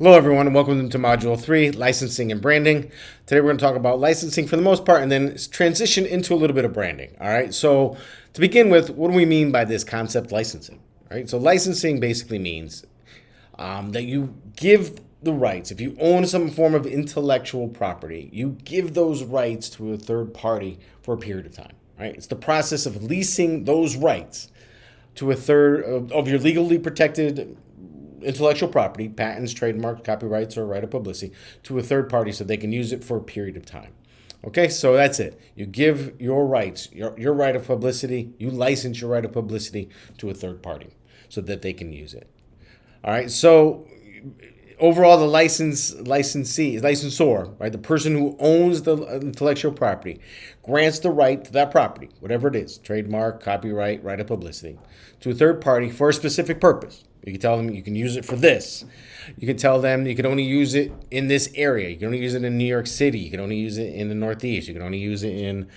Hello, everyone, and welcome to Module 3, Licensing and Branding. Today, we're going to talk about licensing for the most part and then transition into a little bit of branding. All right, so to begin with, what do we mean by this concept, licensing? All right, so licensing basically means that you give the rights. If you own some form of intellectual property, you give those rights to a third party for a period of time. Right? It's the process of leasing those rights to a third of your legally protected intellectual property, patents, trademarks, copyrights, or right of publicity to a third party so they can use it for a period of time. Okay, so that's it. You give your rights, your right of publicity, you license your right of publicity to a third party so that they can use it. All right, so overall, the licensor, right, the person who owns the intellectual property, grants the right to that property, whatever it is, trademark, copyright, right of publicity, to a third party for a specific purpose. You can tell them you can use it for this. You can tell them you can only use it in this area. You can only use it in New York City. You can only use it in the Northeast. You can only use it in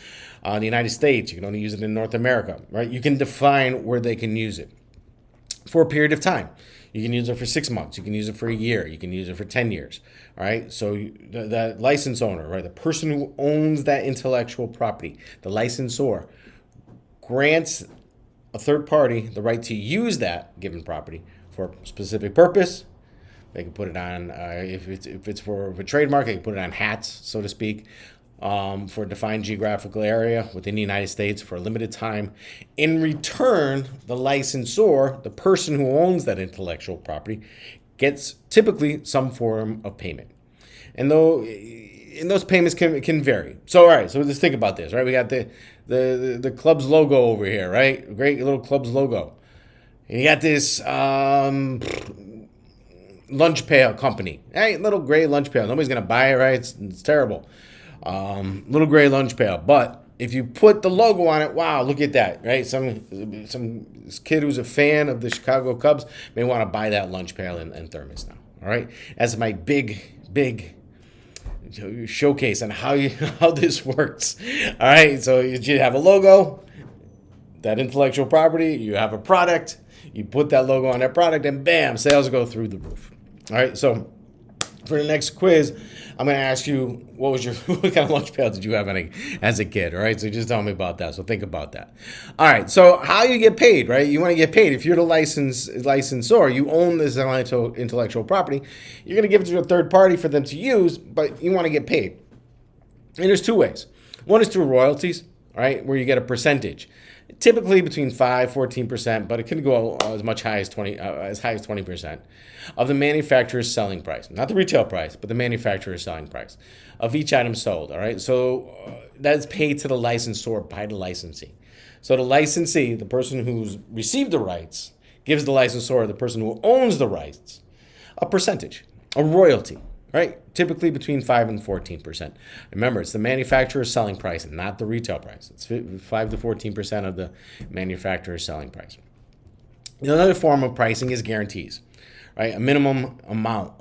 the United States. You can only use it in North America, right? You can define where they can use it for a period of time. You can use it for 6 months. You can use it for a year. You can use it for 10 years. All right. So the license owner, right, the person who owns that intellectual property, the licensor, grants a third party the right to use that given property for a specific purpose. They can put it on, if it's for a trademark, they can put it on hats, so to speak, for a defined geographical area within the United States for a limited time. In return, the licensor, the person who owns that intellectual property, gets typically some form of payment. And those payments can vary. So, all right, so let's think about this, right? We got the club's logo over here, right? Great little club's logo. And you got this lunch pail company. Hey, little gray lunch pail. Nobody's going to buy it, right? It's terrible. Little gray lunch pail. But if you put the logo on it, wow, look at that, right? Some kid who's a fan of the Chicago Cubs may want to buy that lunch pail and thermos now, all right? That's my big showcase on how this works. All right, so you have a logo, that intellectual property, you have a product, you put that logo on that product, and bam, sales go through the roof. All right, so for the next quiz, I'm going to ask you, what kind of lunch pail did you have as a kid? All right, so just tell me about that. So think about that. All right, so how you get paid, right? You want to get paid. If you're the licensor, you own this intellectual property, you're going to give it to a third party for them to use, but you want to get paid. And there's two ways. One is through royalties, right, where you get a percentage, typically between 5-14%, but it can go as high as 20% of the manufacturer's selling price, not the retail price, but the manufacturer's selling price of each item sold. All right, so that's paid to the licensor by the licensee. So the licensee, the person who's received the rights, gives the licensor, the person who owns the rights, a percentage, a royalty. Right? Typically between 5 and 14%. Remember, it's the manufacturer's selling price, not the retail price. It's 5 to 14% of the manufacturer's selling price. Another form of pricing is guarantees. Right? A minimum amount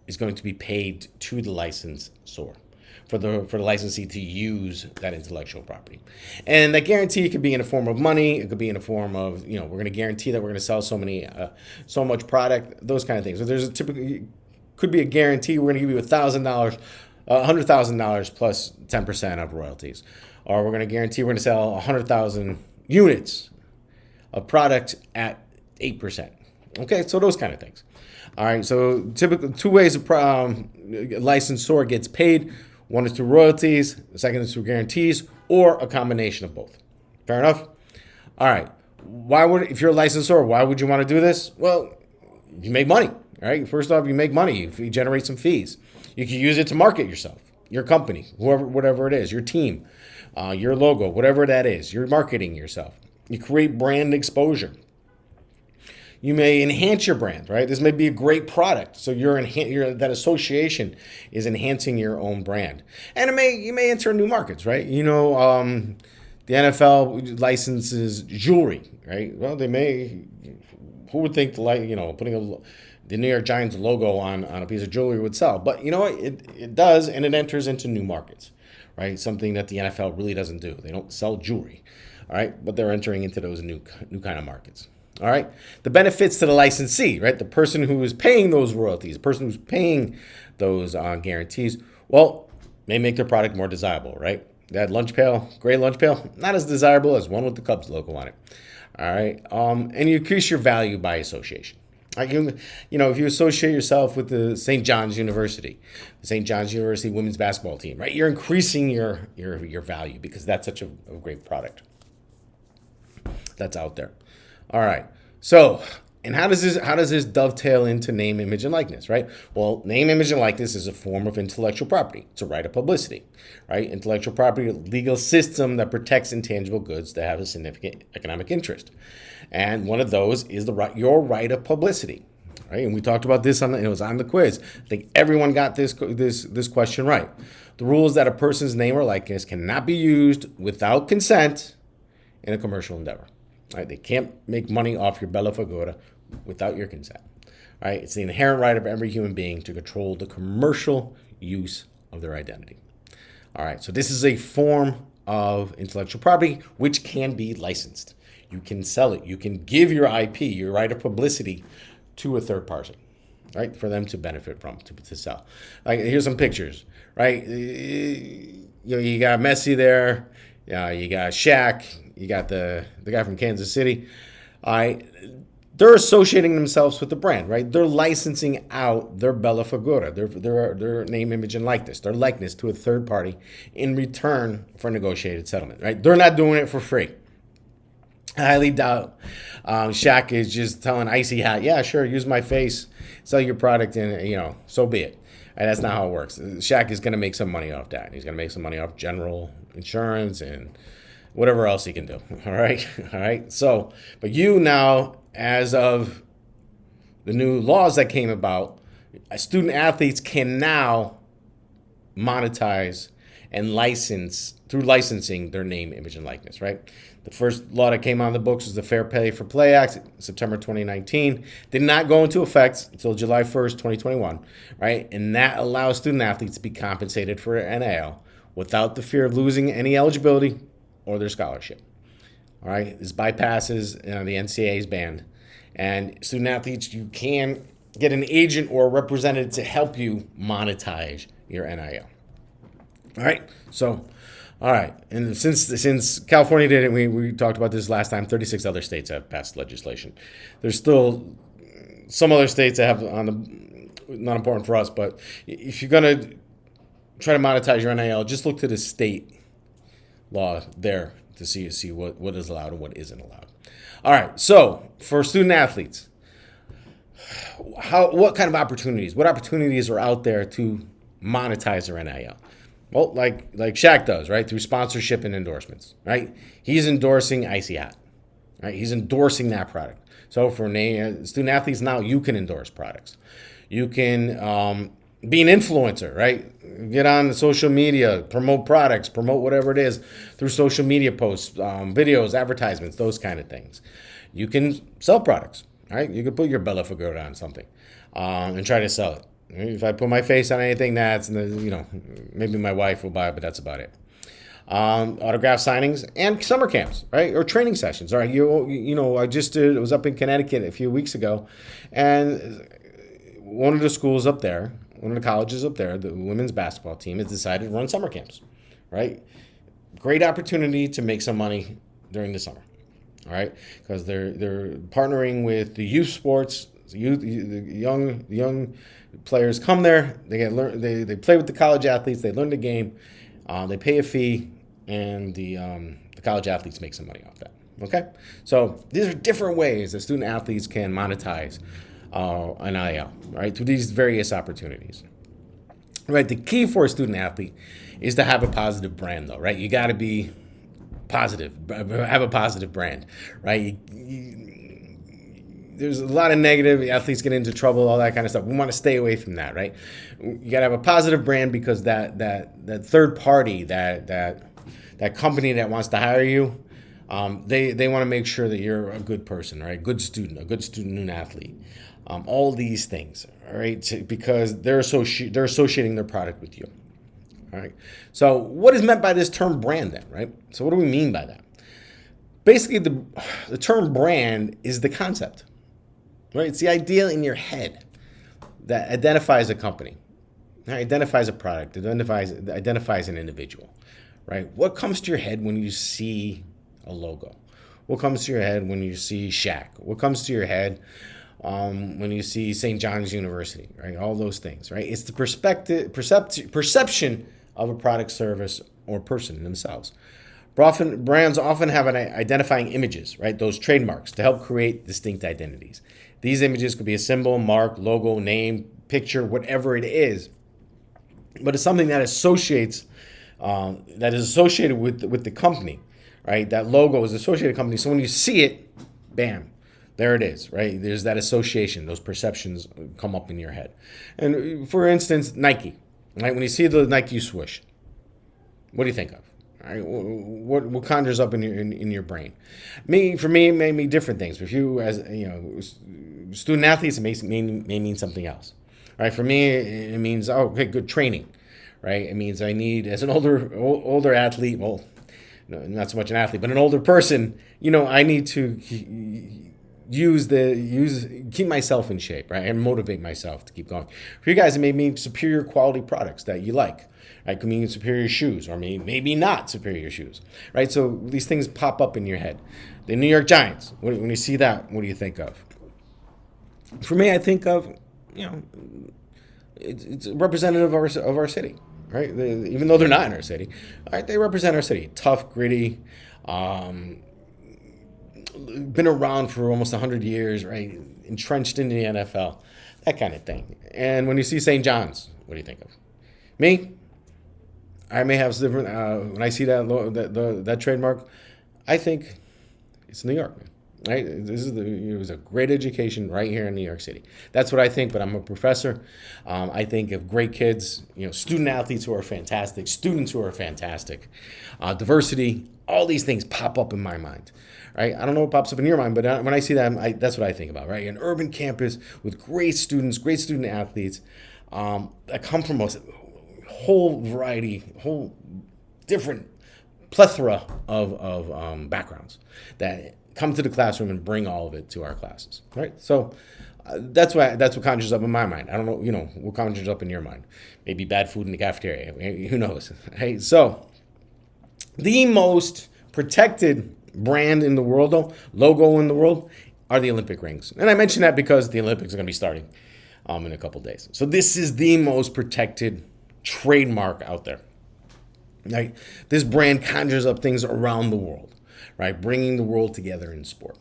is going to be paid to the licensor for the licensee to use that intellectual property. And that guarantee could be in a form of money. It could be in a form of, we're going to guarantee that we're going to sell so much product, those kind of things. So there's could be a guarantee. We're going to give you $1,000, $100,000 plus 10% of royalties, or we're going to guarantee we're going to sell 100,000 units of product at 8%. Okay, so those kind of things. All right, so typically two ways a licensor gets paid. One is through royalties, the second is through guarantees, or a combination of both. Fair enough? All right. If you're a licensor, why would you want to do this? Well, you make money. All right. First off, you make money if you generate some fees. You can use it to market yourself, your company, whatever it is, your team, your logo, whatever that is. You're marketing yourself. You create brand exposure. You may enhance your brand, right? This may be a great product, so that association is enhancing your own brand, and you may enter new markets, right? The NFL licenses jewelry, right? Well, they may. Who would think putting the New York Giants logo on a piece of jewelry would sell? But you know what? It does, and it enters into new markets, right? Something that the NFL really doesn't do. They don't sell jewelry, all right? But they're entering into those new kind of markets. All right. The benefits to the licensee, right? The person who is paying those royalties, the person who's paying those guarantees, well, may make their product more desirable, right? That lunch pail, gray lunch pail, not as desirable as one with the Cubs logo on it. All right. And you increase your value by association. Like if you associate yourself with the St. John's University, the St. John's University women's basketball team, right? You're increasing your value because that's such a great product that's out there. All right. So, and how does this dovetail into name, image, and likeness, right? Well, name, image, and likeness is a form of intellectual property. It's a right of publicity, right? Intellectual property, a legal system that protects intangible goods that have a significant economic interest. And one of those is your right of publicity, right? And we talked about this it was on the quiz. I think everyone got this question right. The rule is that a person's name or likeness cannot be used without consent in a commercial endeavor. Right? They can't make money off your bella figura without your consent. Right? It's the inherent right of every human being to control the commercial use of their identity. All right, so this is a form of intellectual property which can be licensed. You can sell it. You can give your IP, your right of publicity, to a third party, right, for them to benefit from, to sell. Like, here's some pictures, right? You got Messi there. You got Shaq. You got the guy from Kansas City. They're associating themselves with the brand, right? They're licensing out their bella figura, their name, image, and likeness, their likeness to a third party in return for negotiated settlement, right? They're not doing it for free. I highly doubt Shaq is just telling Icy Hot, yeah, sure, use my face, sell your product, and so be it. And that's not how it works. Shaq is going to make some money off that. He's going to make some money off general insurance and whatever else he can do. All right. So, but you now, as of the new laws that came about, student athletes can now monetize and license through licensing their name, image, and likeness, right? The first law that came on the books was the Fair Pay for Play Act, September 2019. Did not go into effect until July 1st, 2021, right? And that allows student athletes to be compensated for NIL without the fear of losing any eligibility or their scholarship. All right, this bypasses the NCAA's ban. And student athletes, you can get an agent or a representative to help you monetize your NIL. All right, so, all right, and since California did it, we talked about this last time, 36 other states have passed legislation. There's still some other states that have not important for us, but if you're going to try to monetize your NIL, just look to the state law there to see what is allowed and what isn't allowed. All right, so for student athletes, what kind of opportunities? What opportunities are out there to monetize their NIL? Well, like Shaq does, right? Through sponsorship and endorsements, right? He's endorsing Icy Hot, right? He's endorsing that product. So for student athletes now, you can endorse products. You can be an influencer, right? Get on social media, promote products, promote whatever it is through social media posts, videos, advertisements, those kind of things. You can sell products, right? You can put your bella figura on something and try to sell it. If I put my face on anything, that's, maybe my wife will buy it, but that's about it. Autograph signings and summer camps, right? Or training sessions. All right. I was up in Connecticut a few weeks ago, and one of the schools up there, one of the colleges up there, the women's basketball team has decided to run summer camps, right? Great opportunity to make some money during the summer, all right? Because they're partnering with the youth sports, the young players come there, they play with the college athletes, they learn the game, they pay a fee, and the college athletes make some money off that, okay? So these are different ways that student athletes can monetize NIL, right, through these various opportunities. Right, the key for a student athlete is to have a positive brand, though, right? You got to be positive, have a positive brand, right? There's a lot of negative, athletes get into trouble, all that kind of stuff. We want to stay away from that, right? You got to have a positive brand because that third party, that company that wants to hire you, they want to make sure that you're a good person, right? A good student athlete. All these things, all right, because they're associating their product with you, all right. So what is meant by this term brand then, right? So what do we mean by that? Basically, the term brand is the concept, right? It's the idea in your head that identifies a company, right? Identifies a product, identifies an individual, right? What comes to your head when you see a logo? What comes to your head when you see Shaq? What comes to your head when you see St. John's University, right? All those things, right? It's the perception of a product, service, or person themselves. Brands often have identifying images, right? Those trademarks to help create distinct identities. These images could be a symbol, mark, logo, name, picture, whatever it is. But it's something that that is associated with the company, right? That logo is associated with the company. So when you see it, bam, there it is, right? There's that association. Those perceptions come up in your head. And for instance, Nike, right? When you see the Nike swoosh, what do you think of? Right? What conjures up in your brain? For me, it may mean different things. If you, as student athletes, it may mean something else. Right? For me, it means okay, good training. Right? It means I need, as an older athlete, well, no, not so much an athlete, but an older person. I need to keep myself in shape, right, and motivate myself to keep going. For you guys, it may mean superior quality products that you like. It could mean superior shoes, or maybe not superior shoes, right? So these things pop up in your head. The New York Giants, when you see that, what do you think of? For me, I think of, it's representative of our city, right? Even though they're not in our city, right? They represent our city. Tough, gritty, been around for almost 100 years, right? Entrenched in the NFL, that kind of thing. And when you see St. John's, what do you think of? Me, I may have some different. When I see that trademark, I think it's New York, right? It was a great education right here in New York City. That's what I think. But I'm a professor. I think of great kids, student athletes who are fantastic, students who are fantastic, diversity. All these things pop up in my mind. Right? I don't know what pops up in your mind, but when I see that, that's what I think about, right? An urban campus with great students, great student athletes that come from a whole different plethora of backgrounds that come to the classroom and bring all of it to our classes, right? So that's what conjures up in my mind. I don't know, what conjures up in your mind. Maybe bad food in the cafeteria. Who knows? Right? So the most protected brand in the world, logo in the world, are the Olympic rings. And I mention that because the Olympics are going to be starting in a couple days. So this is the most protected trademark out there. Right? This brand conjures up things around the world, right? Bringing the world together in sport.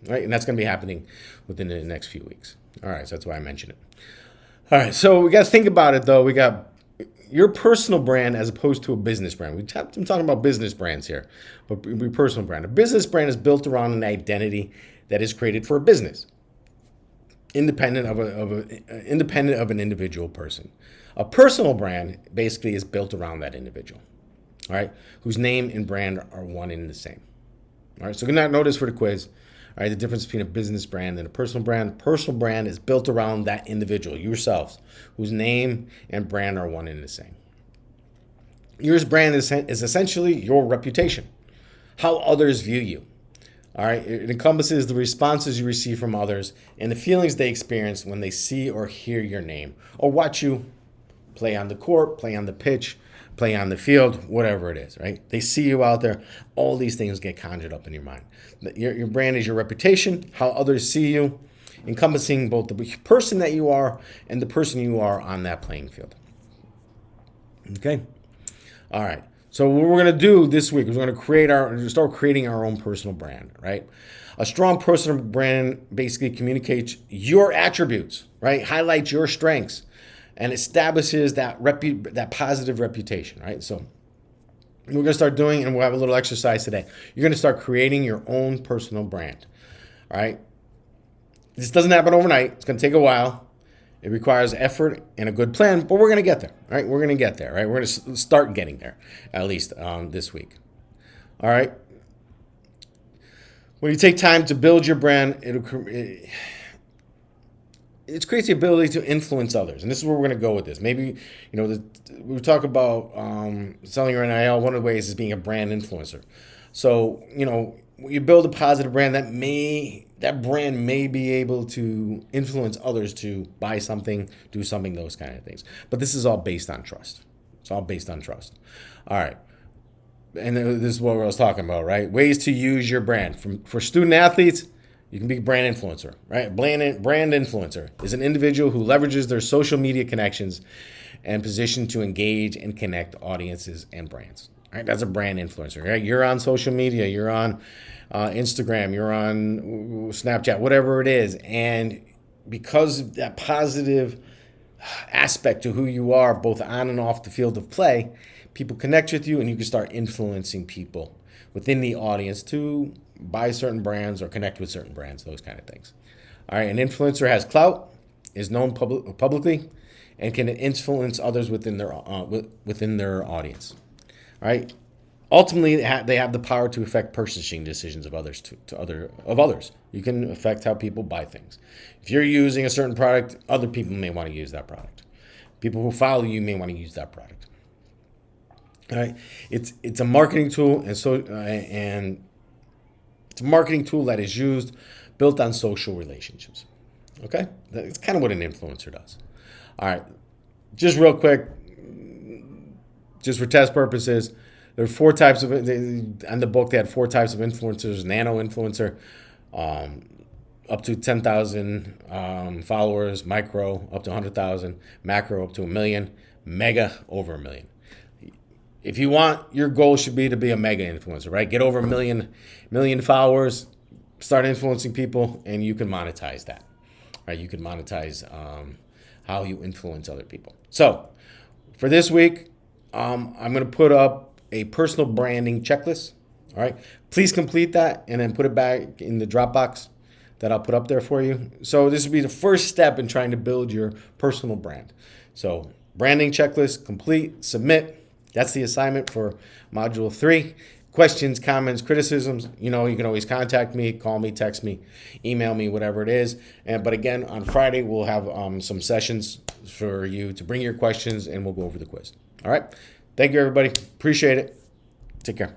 Right? And that's going to be happening within the next few weeks. All right, so that's why I mention it. All right, so we got to think about it, though. We got your personal brand as opposed to a business brand. I'm talking about business brands here, but your personal brand. A business brand is built around an identity that is created for a business, independent of an individual person. A personal brand basically is built around that individual, all right, whose name and brand are one and the same. All right, so you can notice for the quiz, all right, the difference between a business brand and a personal brand. A personal brand is built around that individual, yourselves, whose name and brand are one and the same. Your brand is essentially your reputation, how others view you. All right, it encompasses the responses you receive from others and the feelings they experience when they see or hear your name or watch you play on the court, play on the pitch, play on the field, whatever it is, right? They see you out there. All these things get conjured up in your mind. Your brand is your reputation, how others see you, encompassing both the person that you are and the person you are on that playing field. Okay? All right. So what we're going to do this week is we're going to start creating our own personal brand, right? A strong personal brand basically communicates your attributes, right? Highlights your strengths and establishes that positive reputation, right? So we're going to start doing, and we'll have a little exercise today. You're going to start creating your own personal brand, all right? This doesn't happen overnight. It's going to take a while. It requires effort and a good plan, but we're going to get there, right? We're going to get there, right? We're going to start getting there, at least this week, all right? When you take time to build your brand, it creates the ability to influence others. And this is where we're going to go with this. Maybe, we talk about selling your NIL. One of the ways is being a brand influencer. So, you build a positive brand, that brand may be able to influence others to buy something, do something, those kind of things. But this is all based on trust. It's all based on trust. All right. And this is what I was talking about, right? Ways to use your brand. For student athletes, you can be a brand influencer, right? Brand influencer is an individual who leverages their social media connections and position to engage and connect audiences and brands. All right, that's a brand influencer, right? You're on social media, you're on Instagram, you're on Snapchat, whatever it is, and because of that positive aspect to who you are, both on and off the field of play, people connect with you, and you can start influencing people within the audience to buy certain brands or connect with certain brands, those kind of things. All right, an influencer has clout, is known publicly, and can influence others within their audience. All right. Ultimately, they have the power to affect purchasing decisions of others. You can affect how people buy things. If you're using a certain product, other people may want to use that product. People who follow you may want to use that product. All right. It's a marketing tool, and it's a marketing tool that is built on social relationships. Okay, that's kind of what an influencer does. All right, just real quick, just for test purposes, there are 4 types of, on the book they had 4 types of influencers: nano influencer, up to 10,000 followers; micro, up to 100,000; macro, up to 1 million; mega, over 1 million. If you want, your goal should be to be a mega influencer, right? Get over 1 million followers, start influencing people, and you can monetize that, right? You can monetize how you influence other people. So for this week, I'm going to put up a personal branding checklist. All right. Please complete that and then put it back in the Dropbox that I'll put up there for you. So this will be the first step in trying to build your personal brand. So branding checklist, complete, submit. That's the assignment for Module 3. Questions, comments, criticisms, you can always contact me, call me, text me, email me, whatever it is. But again, on Friday, we'll have some sessions for you to bring your questions, and we'll go over the quiz. All right. Thank you, everybody. Appreciate it. Take care.